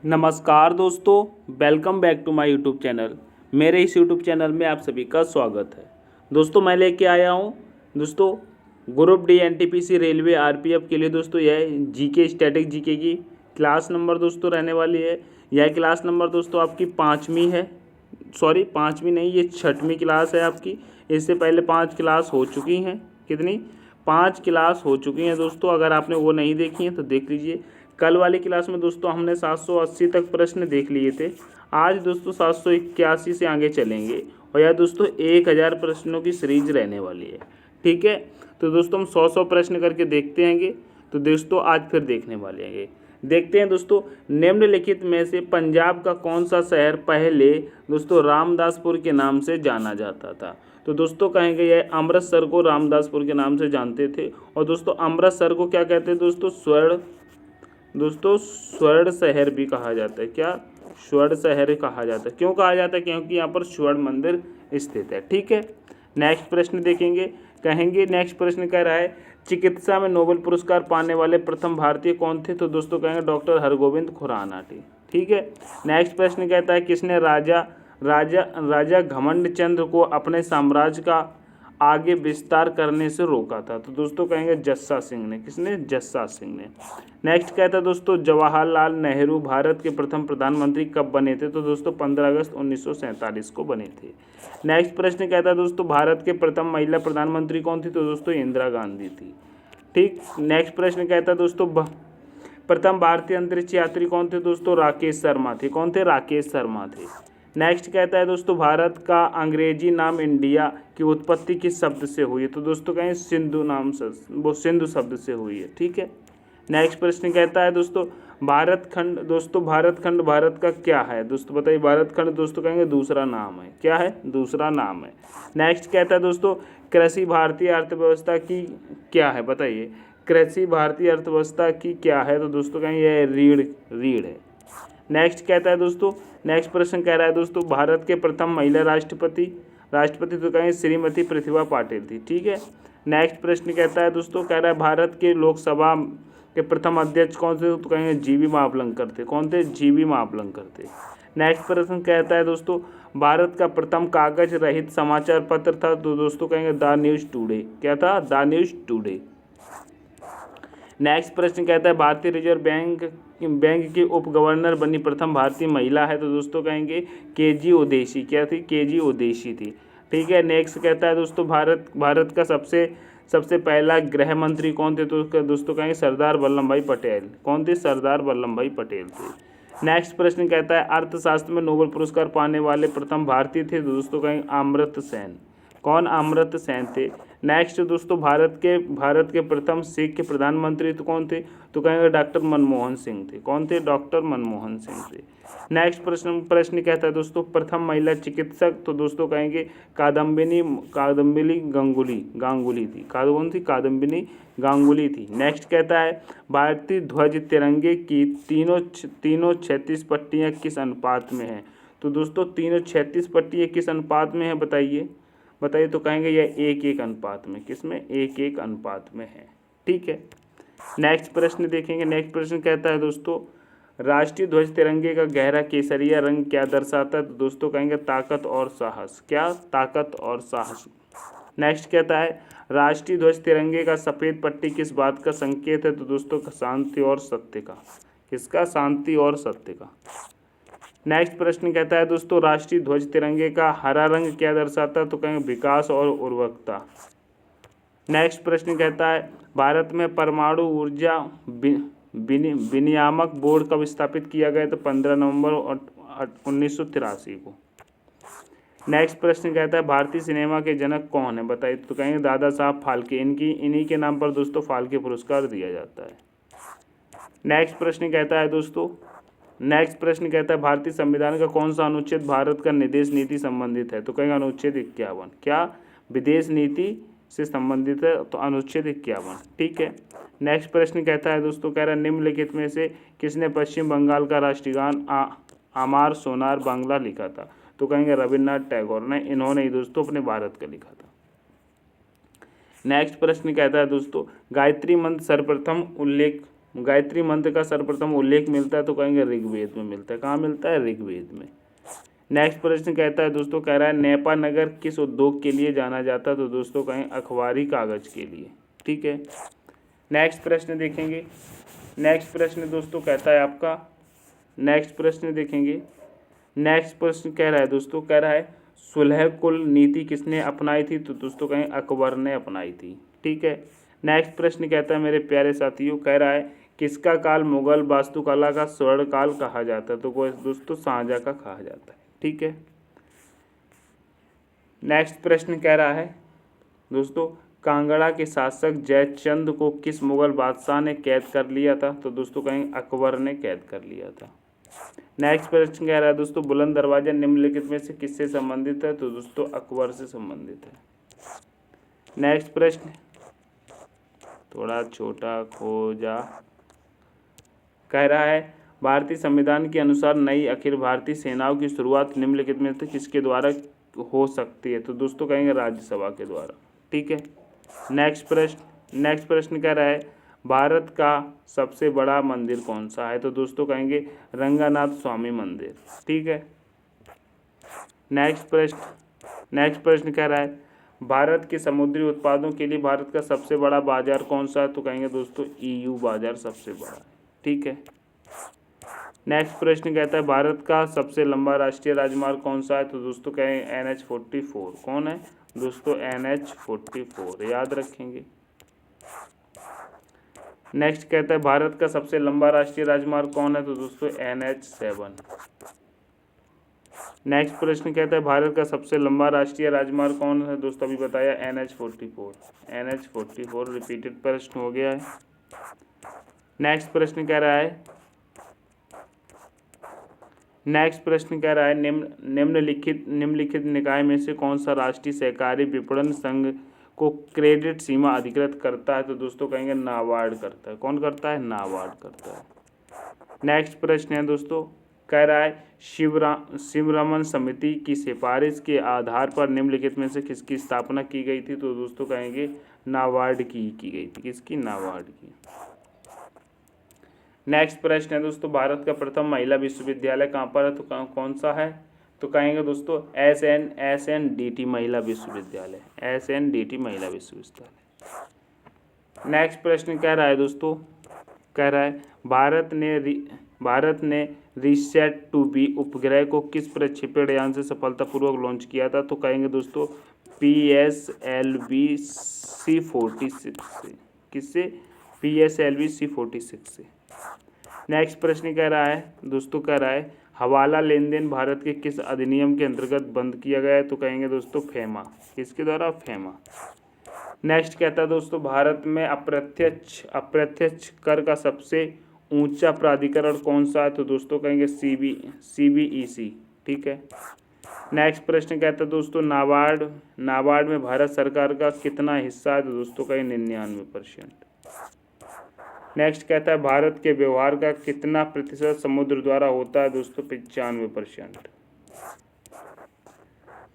नमस्कार दोस्तों, welcome back to my YouTube channel. मेरे इस यूट्यूब चैनल में आप सभी का स्वागत है। दोस्तों मैं लेके आया हूँ दोस्तों group D NTPC railway RPF के लिए दोस्तों यह जीके स्टैटिक जीके की क्लास नंबर दोस्तों रहने वाली है। यह क्लास नंबर दोस्तों आपकी पाँचवीं है, सॉरी पाँचवीं नहीं, ये छठवीं क्लास है आपकी। इससे पहले 5 क्लास हो चुकी हैं। कितनी? 5 क्लास हो चुकी हैं दोस्तों। अगर आपने वो नहीं देखी हैं तो देख लीजिए। कल वाली क्लास में दोस्तों हमने 780 तक प्रश्न देख लिए थे। आज दोस्तों 781 से आगे चलेंगे और यह दोस्तों 1000 प्रश्नों की सीरीज रहने वाली है। ठीक है, तो दोस्तों हम 100 प्रश्न करके देखते हैंगे। तो दोस्तों आज फिर देखने वाले हैं। देखते हैं दोस्तों, निम्नलिखित में से पंजाब का कौन सा शहर पहले दोस्तों रामदासपुर के नाम से जाना जाता था? तो दोस्तों कहेंगे यह अमृतसर को रामदासपुर के नाम से जानते थे। और दोस्तों अमृतसर को क्या कहते हैं दोस्तों? स्वर्ण शहर भी कहा जाता है। क्या? स्वर्ण शहर कहा जाता है। क्यों कहा जाता है? क्योंकि यहाँ पर स्वर्ण मंदिर स्थित है। ठीक है, नेक्स्ट प्रश्न देखेंगे। कहेंगे नेक्स्ट प्रश्न कह रहा है चिकित्सा में नोबेल पुरस्कार पाने वाले प्रथम भारतीय कौन थे? तो दोस्तों कहेंगे डॉक्टर हरगोविंद खुराना थे। ठीक है, नेक्स्ट प्रश्न कहता है किसने राजा राजा राजा घमंड चंद्र को अपने साम्राज्य का आगे विस्तार करने से रोका था? तो दोस्तों कहेंगे जस्सा सिंह ने। किसने? जस्सा सिंह ने। नेक्स्ट कहता है दोस्तों जवाहरलाल नेहरू भारत के प्रथम प्रधानमंत्री कब बने थे? तो दोस्तों 15 अगस्त 1947 को बने थे। नेक्स्ट प्रश्न कहता है दोस्तों भारत के प्रथम महिला प्रधानमंत्री कौन थी? तो दोस्तों इंदिरा गांधी थी। ठीक, नेक्स्ट प्रश्न कहता है दोस्तों प्रथम भारतीय अंतरिक्ष यात्री कौन थे? दोस्तों राकेश शर्मा थे। कौन थे? राकेश शर्मा थे। नेक्स्ट कहता है दोस्तों भारत का अंग्रेजी नाम इंडिया की उत्पत्ति किस शब्द से हुई है? तो दोस्तों कहें सिंधु नाम से, वो सिंधु शब्द से हुई है। ठीक है, नेक्स्ट प्रश्न कहता है दोस्तों भारत खंड भारत का क्या है? दोस्तों बताइए, भारत खंड दोस्तों कहेंगे दूसरा नाम है। क्या है? दूसरा नाम है। नेक्स्ट कहता है दोस्तों कृषि भारतीय अर्थव्यवस्था की क्या है? बताइए, कृषि भारतीय अर्थव्यवस्था की क्या है? तो दोस्तों कहेंगे यह रीढ़ है। नेक्स्ट कहता है दोस्तों, नेक्स्ट प्रश्न कह रहा है दोस्तों भारत के प्रथम महिला राष्ट्रपति तो कहेंगे श्रीमती प्रतिभा पाटिल थी। ठीक है, नेक्स्ट प्रश्न कहता है दोस्तों, कह रहा है भारत के लोकसभा के प्रथम अध्यक्ष कौन थे? तो कहेंगे जीवी मावलंकर थे। कौन थे? जीवी मावलंकर थे। नेक्स्ट प्रश्न कहता है दोस्तों भारत का प्रथम कागज रहित समाचार पत्र था? तो दोस्तों कहेंगे द न्यूज टुडे। क्या था? The news today. नेक्स्ट प्रश्न कहता है भारतीय रिजर्व बैंक की उप गवर्नर बनी प्रथम भारतीय महिला है? तो दोस्तों कहेंगे केजी ओदेशी। क्या थी? केजी ओदेशी थी। ठीक है, नेक्स्ट कहता है दोस्तों भारत का सबसे पहला गृह मंत्री कौन थे? तो दोस्तों कहेंगे सरदार वल्लभ भाई पटेल। कौन थे? सरदार वल्लभ भाई पटेल थे। नेक्स्ट प्रश्न कहता है अर्थशास्त्र में नोबेल पुरस्कार पाने वाले प्रथम भारतीय थे? तो दोस्तों कहेंगे अमर्त्य सेन। कौन? अमर्त्य सेन थे। नेक्स्ट दोस्तों भारत के प्रथम सिख प्रधानमंत्री तो कौन थे? तो कहेंगे डॉक्टर मनमोहन सिंह थे। कौन थे? डॉक्टर मनमोहन सिंह थे। नेक्स्ट प्रश्न कहता है दोस्तों प्रथम महिला चिकित्सक? तो दोस्तों कहेंगे कादम्बिनी गांगुली थी। कौन थी? कादम्बिनी गांगुली थी। नेक्स्ट कहता है भारतीय ध्वज तिरंगे की तीनों 36 पट्टियाँ किस अनुपात में हैं? तो दोस्तों तीनों 36 पट्टियाँ किस अनुपात में है? बताइए। तो कहेंगे यह 1:1 अनुपात में। किसमें? 1:1 अनुपात में है। ठीक है, नेक्स्ट प्रश्न देखेंगे। नेक्स्ट प्रश्न कहता है दोस्तों राष्ट्रीय ध्वज तिरंगे का गहरा केसरिया रंग क्या दर्शाता है? तो दोस्तों कहेंगे ताकत और साहस। क्या? ताकत और साहस। नेक्स्ट कहता है राष्ट्रीय ध्वज तिरंगे का सफ़ेद पट्टी किस बात का संकेत है? तो दोस्तों शांति और सत्य का। किसका? शांति और सत्य का। नेक्स्ट प्रश्न कहता है दोस्तों राष्ट्रीय ध्वज तिरंगे का हरा रंग क्या दर्शाता है? तो कहेंगे विकास और उर्वरकता। नेक्स्ट प्रश्न कहता है भारत में परमाणु ऊर्जा विनियामक बोर्ड कब स्थापित किया गया? तो 15 नवंबर 1983 को। नेक्स्ट प्रश्न कहता है भारतीय सिनेमा के जनक कौन है? बताइए। तो कहेंगे दादा साहब फाल्के। इन्हीं के नाम पर दोस्तों फाल्के पुरस्कार दिया जाता है। नेक्स्ट प्रश्न कहता है भारतीय संविधान का कौन सा अनुच्छेद भारत का विदेश नीति संबंधित है? तो कहेंगे अनुच्छेद 51। क्या? विदेश नीति से संबंधित है तो अनुच्छेद 51। ठीक है, नेक्स्ट प्रश्न कहता है दोस्तों कह रहा है निम्नलिखित में से किसने पश्चिम बंगाल का राष्ट्रीय गान आमार सोनार बांग्ला लिखा था? तो कहेंगे रविन्द्रनाथ टैगोर ने। इन्होंने ही दोस्तों अपने भारत का लिखा था। नेक्स्ट प्रश्न कहता है दोस्तों गायत्री मंत्र सर्वप्रथम उल्लेख गायत्री मंत्र का सर्वप्रथम उल्लेख मिलता है तो कहेंगे ऋग्वेद में मिलता है। कहाँ मिलता है? ऋग्वेद में। नेक्स्ट प्रश्न कहता है दोस्तों, कह रहा है नेपा नगर किस उद्योग के लिए जाना जाता है? तो दोस्तों कहें अखबारी कागज के लिए। ठीक है। नेक्स्ट प्रश्न देखेंगे। नेक्स्ट प्रश्न दोस्तों कहता है आपका, नेक्स्ट प्रश्न देखेंगे। नेक्स्ट प्रश्न कह रहा है दोस्तों, कह रहा है सुलह कुल नीति किसने अपनाई थी? तो दोस्तों कहें अकबर ने अपनाई थी। ठीक है। नेक्स्ट प्रश्न कहता है मेरे प्यारे साथियों, कह रहा है किसका काल मुगल वास्तुकला का स्वर्ण काल कहा जाता है? तो वो दोस्तों शाहजहाँ का कहा जाता है। ठीक है। नेक्स्ट प्रश्न कह रहा है दोस्तों, कांगड़ा के शासक जयचंद को किस मुगल बादशाह ने कैद कर लिया था? तो दोस्तों कहेंगे अकबर ने कैद कर लिया था। नेक्स्ट प्रश्न कह रहा है दोस्तों, बुलंद दरवाजा निम्नलिखित में से किससे संबंधित है? तो दोस्तों अकबर से संबंधित है। नेक्स्ट प्रश्न थोड़ा छोटा खोजा, कह रहा है भारतीय संविधान के अनुसार नई अखिल भारतीय सेनाओं की शुरुआत निम्नलिखित में से किसके द्वारा हो सकती है? तो दोस्तों कहेंगे राज्यसभा के द्वारा। ठीक है। नेक्स्ट प्रश्न कह रहा है भारत का सबसे बड़ा मंदिर कौन सा है? तो दोस्तों कहेंगे रंगनाथ स्वामी मंदिर। ठीक है। नेक्स्ट प्रश्न कह रहा है भारत के समुद्री उत्पादों के लिए भारत का सबसे बड़ा बाजार कौन सा है? तो कहेंगे दोस्तों EU बाजार सबसे बड़ा है। ठीक है। नेक्स्ट प्रश्न कहता है भारत का सबसे लंबा राष्ट्रीय राजमार्ग कौन सा है? तो दोस्तों कहें NH44। कौन है दोस्तों? NH44, याद रखेंगे। नेक्स्ट कहता है भारत का सबसे लंबा राष्ट्रीय राजमार्ग कौन है? तो दोस्तों NH7। नेक्स्ट प्रश्न कहता है भारत का सबसे लंबा राष्ट्रीय राजमार्ग कौन है? दोस्तों अभी बताया NH44। NH44 रिपीटेड प्रश्न हो गया है। नेक्स्ट प्रश्न कह रहा है निम्नलिखित निकाय में से कौन सा राष्ट्रीय सहकारी विपणन संघ को क्रेडिट सीमा अधिकृत करता है? तो दोस्तों कहेंगे नाबार्ड करता है। कौन करता है? नाबार्ड करता है। नेक्स्ट प्रश्न है दोस्तों, कह रहा है शिवरमन समिति की सिफारिश के आधार पर निम्नलिखित में से किसकी स्थापना की गई थी? तो दोस्तों कहेंगे नाबार्ड की गई थी। किसकी? नाबार्ड की। नेक्स्ट प्रश्न है दोस्तों, भारत का प्रथम महिला विश्वविद्यालय कहाँ पर है? तो कौन सा है? तो कहेंगे दोस्तों SNDT महिला विश्वविद्यालय। SNDT महिला विश्वविद्यालय। नेक्स्ट प्रश्न कह रहा है दोस्तों, कह रहा है भारत ने RISAT-2B उपग्रह को किस प्रक्षेपण यान से सफलतापूर्वक लॉन्च किया था? तो कहेंगे दोस्तों PSLV C46 से। किससे? PSLV C46 से। नेक्स्ट प्रश्न कह रहा है दोस्तों, कह रहा है हवाला लेन देन भारत के किस अधिनियम के अंतर्गत बंद किया गया है? तो कहेंगे दोस्तों FEMA। किसके द्वारा? FEMA। नेक्स्ट कहता है दोस्तों, भारत में अप्रत्यक्ष कर का सबसे ऊंचा प्राधिकरण कौन सा है? तो दोस्तों कहेंगे CBEC। ठीक है। नेक्स्ट प्रश्न कहता है दोस्तों, नाबार्ड में भारत सरकार का कितना हिस्सा है? तो दोस्तों कहेंगे 99%। नेक्स्ट कहता है भारत के व्यवहार का कितना प्रतिशत समुद्र द्वारा होता है? दोस्तों 95%।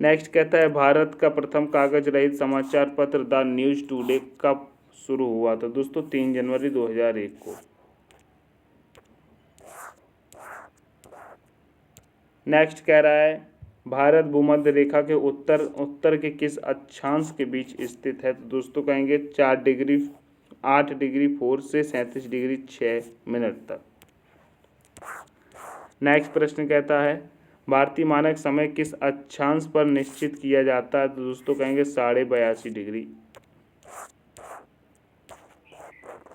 नेक्स्ट कहता है भारत का प्रथम कागज रहित समाचार पत्र द न्यूज़ टुडे कब शुरू हुआ था? दोस्तों 3 जनवरी 2001 को। नेक्स्ट कह रहा है भारत भूमध्य रेखा के उत्तर के किस अक्षांश के बीच स्थित है? तो दोस्तों कहेंगे 8 डिग्री 4 से 37 डिग्री 6 मिनट तक। नेक्स्ट प्रश्न कहता है भारतीय मानक समय किस अक्षांश पर निश्चित किया जाता है? तो दोस्तों कहेंगे 82.5 डिग्री।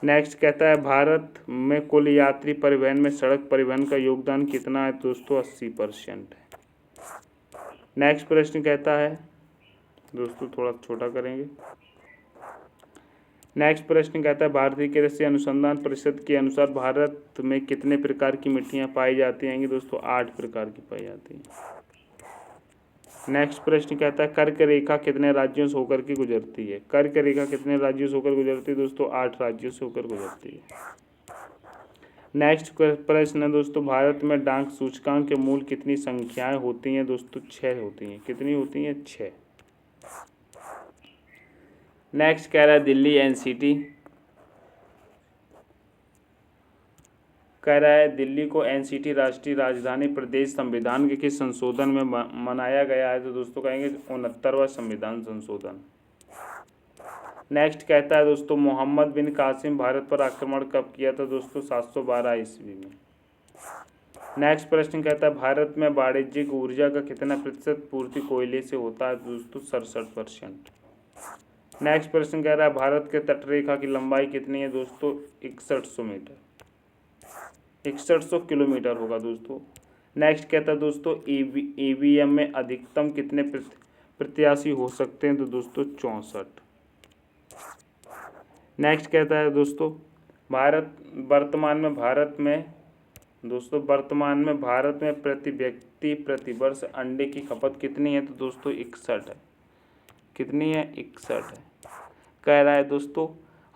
नेक्स्ट कहता है भारत में कुल यात्री परिवहन में सड़क परिवहन का योगदान कितना है? दोस्तों 80% है। नेक्स्ट प्रश्न कहता है दोस्तों, थोड़ा छोटा करेंगे। नेक्स्ट प्रश्न कहता है भारतीय कृषि अनुसंधान परिषद के अनुसार भारत में कितने प्रकार की मिट्टियाँ पाई जाती हैं? दोस्तों 8 प्रकार की पाई जाती हैं। नेक्स्ट प्रश्न कहता है कर्क रेखा कितने राज्यों से होकर के गुजरती है? कर्क रेखा कितने राज्यों से होकर गुजरती है? दोस्तों 8 राज्यों से होकर गुजरती है। नेक्स्ट प्रश्न है दोस्तों, भारत में डाक सूचकांक के मूल कितनी संख्याएं होती हैं? दोस्तों 6 होती हैं। कितनी होती हैं? 6। नेक्स्ट कह रहा है दिल्ली NCT कह रहा है दिल्ली को एनसीटी राष्ट्रीय राजधानी प्रदेश संविधान के किस संशोधन में मनाया गया है? तो दोस्तों कहेंगे 69वां संविधान संशोधन। नेक्स्ट कहता है दोस्तों मोहम्मद बिन कासिम भारत पर आक्रमण कब किया था? दोस्तों 712 ईस्वी में। नेक्स्ट प्रश्न कहता है भारत में वाणिज्यिक ऊर्जा का कितना प्रतिशत पूर्ति कोयले से होता है? दोस्तों 67%। नेक्स्ट प्रश्न कह रहा है भारत के तटरेखा की लंबाई कितनी है? दोस्तों 6100 मीटर, 6100 किलोमीटर होगा दोस्तों। नेक्स्ट कहता है दोस्तों ईवीएम में अधिकतम कितने प्रत्याशी हो सकते हैं? तो दोस्तों 64। नेक्स्ट कहता है दोस्तों वर्तमान में भारत में प्रति व्यक्ति प्रति वर्ष अंडे की खपत कितनी है? तो दोस्तों 61 है। कितनी है? 61 है। कह रहा है दोस्तों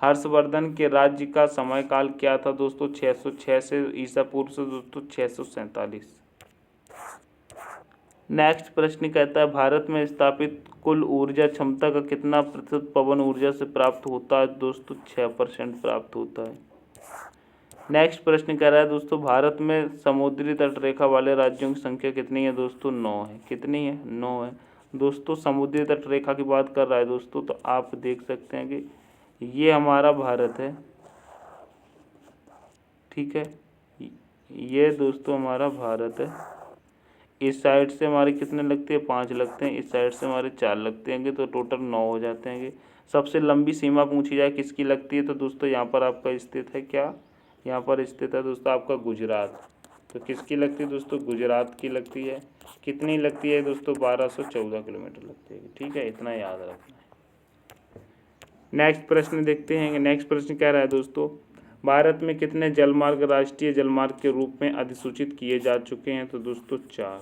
हर्षवर्धन के राज्य का समय काल क्या था? दोस्तों 606 से ईसा पूर्व से दोस्तों 647। नेक्स्ट प्रश्न कहता है भारत में स्थापित कुल ऊर्जा क्षमता का कितना प्रतिशत पवन ऊर्जा से प्राप्त होता है? दोस्तों 6% प्राप्त होता है। नेक्स्ट प्रश्न कह रहा है दोस्तों भारत में समुद्री तटरेखा वाले राज्यों की संख्या कितनी है? दोस्तों 9 है। कितनी है? 9 है। दोस्तों समुद्री तटरेखा की बात कर रहा है दोस्तों, तो आप देख सकते हैं कि ये हमारा भारत है, ठीक है, ये दोस्तों हमारा भारत है। इस साइड से हमारे कितने लगते हैं? 5 लगते हैं। इस साइड से हमारे 4 लगते हैं, तो टोटल 9 हो जाते हैं। सबसे लंबी सीमा पूछी जाए किसकी लगती है? तो दोस्तों यहाँ पर आपका स्थित है क्या? यहाँ पर स्थित है दोस्तों आपका गुजरात। तो किसकी लगती है दोस्तों? गुजरात की लगती है। कितनी लगती है दोस्तों? 1214 किलोमीटर लगती है। ठीक है, इतना याद रखना है। नेक्स्ट प्रश्न देखते हैं। नेक्स्ट प्रश्न कह रहा है दोस्तों भारत में कितने जलमार्ग राष्ट्रीय जलमार्ग के रूप में अधिसूचित किए जा चुके हैं? तो दोस्तों 4।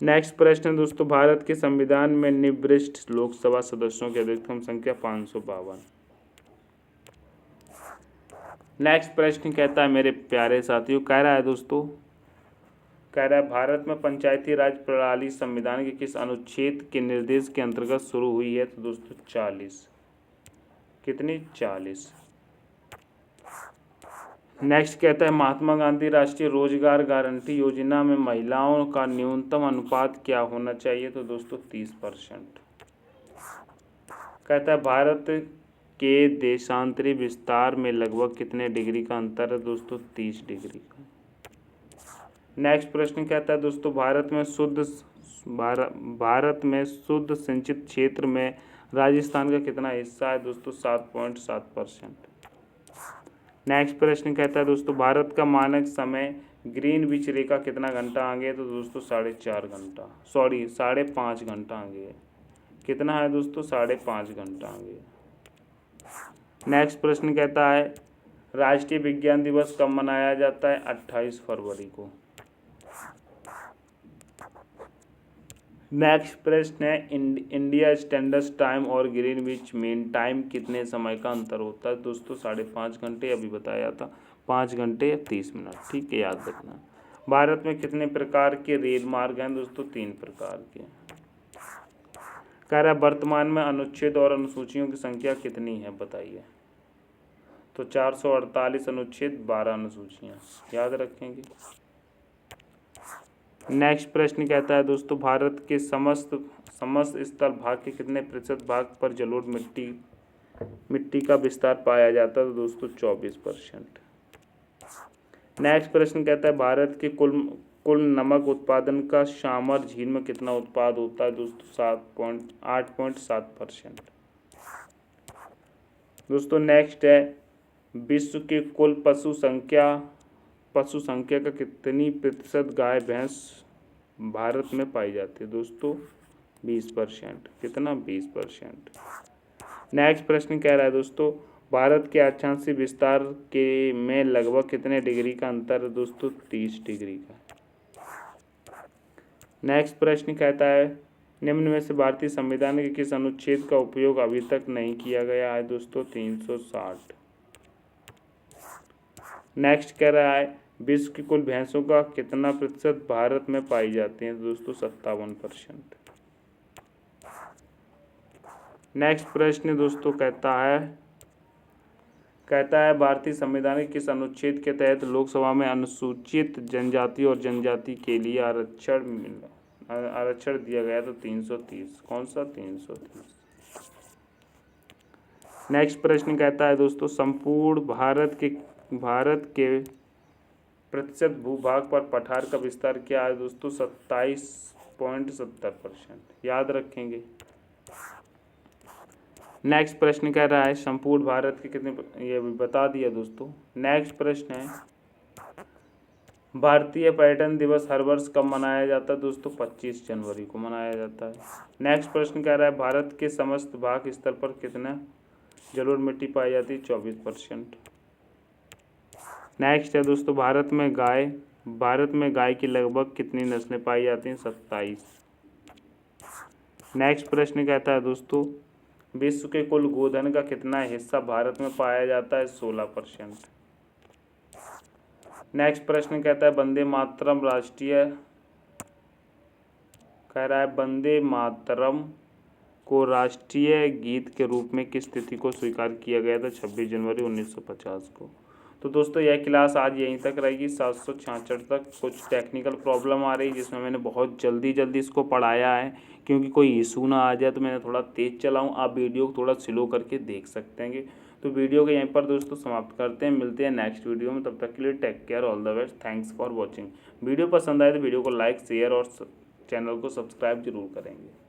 नेक्स्ट प्रश्न दोस्तों भारत के संविधान में निर्दिष्ट लोकसभा सदस्यों की अधिकतम संख्या 552। नेक्स्ट प्रश्न कहता है मेरे प्यारे साथियों, कह रहा है भारत में पंचायती राज प्रणाली संविधान के किस अनुच्छेद के निर्देश के अंतर्गत शुरू हुई है? तो दोस्तों 40। कितनी? 40। नेक्स्ट कहता है महात्मा गांधी राष्ट्रीय रोजगार गारंटी योजना में महिलाओं का न्यूनतम अनुपात क्या होना चाहिए? तो दोस्तों 30%। कहता है भारत के देशांतरी विस्तार में लगभग कितने डिग्री का अंतर है? दोस्तों 30 डिग्री का। नेक्स्ट प्रश्न कहता है दोस्तों भारत में शुद्ध सिंचित क्षेत्र में राजस्थान का कितना हिस्सा है? दोस्तों 7.7%। नेक्स्ट प्रश्न कहता है दोस्तों भारत का मानक समय ग्रीनविच रेखा कितना घंटा आगे है? तो दोस्तों 5.5 घंटा आगे है। कितना है दोस्तों? 5.5 घंटा आगे है। नेक्स्ट प्रश्न कहता है राष्ट्रीय विज्ञान दिवस कब मनाया जाता है? 28 फरवरी को। नेक्स्ट प्रश्न है इंडिया स्टैंडर्ड टाइम और ग्रीनविच मीन टाइम कितने समय का अंतर होता है? दोस्तों 5.5 घंटे, अभी बताया था 5 घंटे 30 मिनट। ठीक है, याद रखना। भारत में कितने प्रकार के रेल मार्ग हैं? दोस्तों 3 प्रकार के। कह रहा है वर्तमान में अनुच्छेद और अनुसूचियों की संख्या कितनी है? बताइए। तो 448 अनुच्छेद, 12 अनुसूचियाँ, याद रखेंगे। नेक्स्ट प्रश्न कहता है दोस्तों भारत के समस्त स्थल भाग के कितने प्रतिशत भाग पर जलोढ़ मिट्टी का विस्तार पाया जाता है? तो दोस्तों 24%। नेक्स्ट प्रश्न कहता है भारत के कुल नमक उत्पादन का शामर झील में कितना उत्पाद होता है? दोस्तों 8.7%। दोस्तों नेक्स्ट है विश्व के कुल पशु संख्या का कितनी प्रतिशत गाय भैंस भारत में पाई जाती है? दोस्तों 20%। कितना? 20%। नेक्स्ट प्रश्न कह रहा है दोस्तों भारत के अक्षांशीय विस्तार के में लगभग कितने डिग्री का अंतर है? दोस्तों 30 डिग्री का। नेक्स्ट प्रश्न कहता है निम्न में से भारतीय संविधान के किस अनुच्छेद का उपयोग अभी तक नहीं किया गया है? दोस्तों 360। नेक्स्ट कह रहा है विश्व की कुल भैंसों का कितना प्रतिशत भारत में पाई जाती हैं? दोस्तों 57%। नेक्स्ट प्रश्न दोस्तों कहता कहता है भारतीय संविधान के किस अनुच्छेद के तहत लोकसभा में अनुसूचित जनजाति और जनजाति के लिए आरक्षण दिया गया? तो 330। कौन सा? 330। नेक्स्ट प्रश्न कहता है दोस्तों, संपूर्ण भारत के प्रतिशत भूभाग पर पठार का विस्तार क्या है? दोस्तों 27.70%। याद रखेंगे। नेक्स्ट प्रश्न कह रहा है संपूर्ण भारत के कितने, ये भी बता दिया दोस्तों। नेक्स्ट प्रश्न है भारतीय पर्यटन दिवस हर वर्ष कब मनाया जाता है? दोस्तों 25 जनवरी को मनाया जाता है। नेक्स्ट प्रश्न कह रहा है भारत के समस्त भाग स्थल पर कितना जलोढ़ मिट्टी पाई जाती है? 24%। नेक्स्ट है दोस्तों भारत में गाय की लगभग कितनी नस्लें पाई जाती हैं? 27। नेक्स्ट प्रश्न कहता है दोस्तों विश्व के कुल गोधन का कितना हिस्सा भारत में पाया जाता है? 16%। नेक्स्ट प्रश्न कहता है वंदे मातरम को राष्ट्रीय गीत के रूप में किस तिथि को स्वीकार किया गया था? 26 जनवरी 1950 को। तो दोस्तों यह क्लास आज यहीं तक रहेगी, 766 तक। कुछ टेक्निकल प्रॉब्लम आ रही जिसमें मैंने बहुत जल्दी इसको पढ़ाया है, क्योंकि कोई इशू ना आ जाए तो मैंने थोड़ा तेज़ चलाऊँ। आप वीडियो को थोड़ा स्लो करके देख सकते हैं। तो वीडियो को यहीं पर दोस्तों समाप्त करते हैं। मिलते हैं नेक्स्ट वीडियो में, तब तक के लिए take care, all the best, thanks for watching. Video पसंद आए तो वीडियो को लाइक, शेयर और चैनल को सब्सक्राइब जरूर करेंगे।